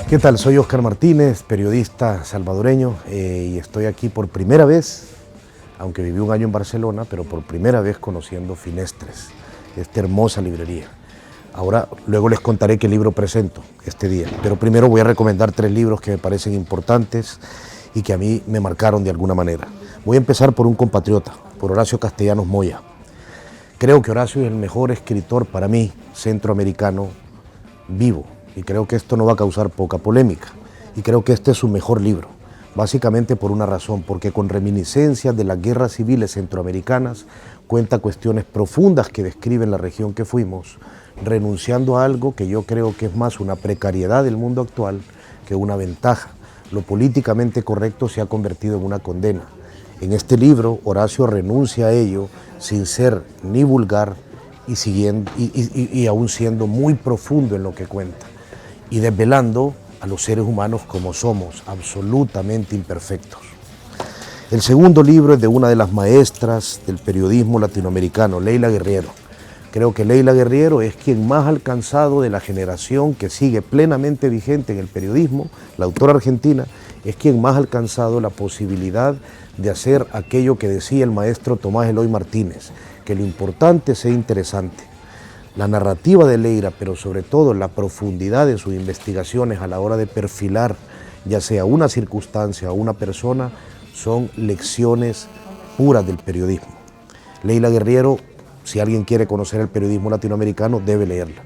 ¿Qué tal? Soy Oscar Martínez, periodista salvadoreño, y estoy aquí por primera vez, aunque viví un año en Barcelona, pero por primera vez conociendo Finestres, esta hermosa librería. Luego les contaré qué libro presento este día, pero primero voy a recomendar 3 libros que me parecen importantes y que a mí me marcaron de alguna manera. Voy a empezar por un compatriota, por Horacio Castellanos Moya. Creo que Horacio es el mejor escritor para mí, centroamericano, vivo. Y creo que esto no va a causar poca polémica. Y creo que este es su mejor libro, básicamente por una razón, porque con reminiscencias de las guerras civiles centroamericanas cuenta cuestiones profundas que describen la región que fuimos, renunciando a algo que yo creo que es más una precariedad del mundo actual que una ventaja. Lo políticamente correcto se ha convertido en una condena. En este libro, Horacio renuncia a ello sin ser ni vulgar y aún siendo muy profundo en lo que cuenta, y desvelando a los seres humanos como somos, absolutamente imperfectos. El segundo libro es de una de las maestras del periodismo latinoamericano, Leila Guerriero. Creo que Leila Guerriero es quien más ha alcanzado de la generación que sigue plenamente vigente en el periodismo, la autora argentina, es quien más ha alcanzado la posibilidad de hacer aquello que decía el maestro Tomás Eloy Martínez, que lo importante sea interesante. La narrativa de Leila, pero sobre todo la profundidad de sus investigaciones a la hora de perfilar, ya sea una circunstancia o una persona, son lecciones puras del periodismo. Leila Guerriero, si alguien quiere conocer el periodismo latinoamericano, debe leerla.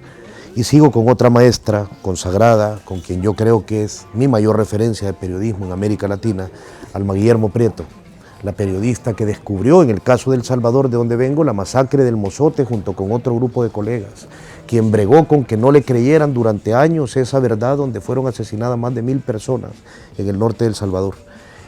Y sigo con otra maestra consagrada, con quien yo creo que es mi mayor referencia de periodismo en América Latina, Alma Guillermo Prieto, la periodista que descubrió, en el caso de El Salvador, de donde vengo, la masacre del Mozote junto con otro grupo de colegas, quien bregó con que no le creyeran durante años esa verdad donde fueron asesinadas más de 1000 personas en el norte de El Salvador.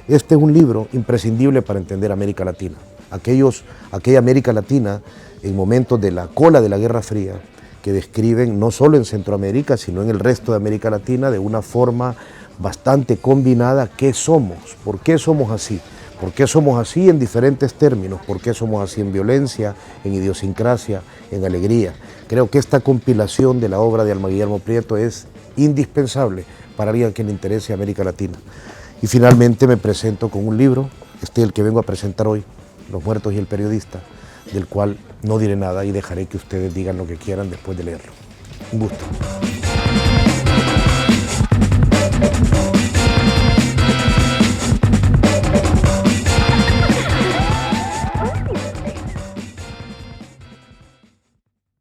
Este es un libro imprescindible para entender América Latina. Aquella América Latina en momentos de la cola de la Guerra Fría, que describen no solo en Centroamérica, sino en el resto de América Latina de una forma bastante combinada qué somos, por qué somos así. ¿Por qué somos así en diferentes términos? ¿Por qué somos así en violencia, en idiosincrasia, en alegría? Creo que esta compilación de la obra de Alma Guillermo Prieto es indispensable para alguien que le interese América Latina. Y finalmente me presento con un libro, este es el que vengo a presentar hoy, Los muertos y el periodista, del cual no diré nada y dejaré que ustedes digan lo que quieran después de leerlo. Un gusto.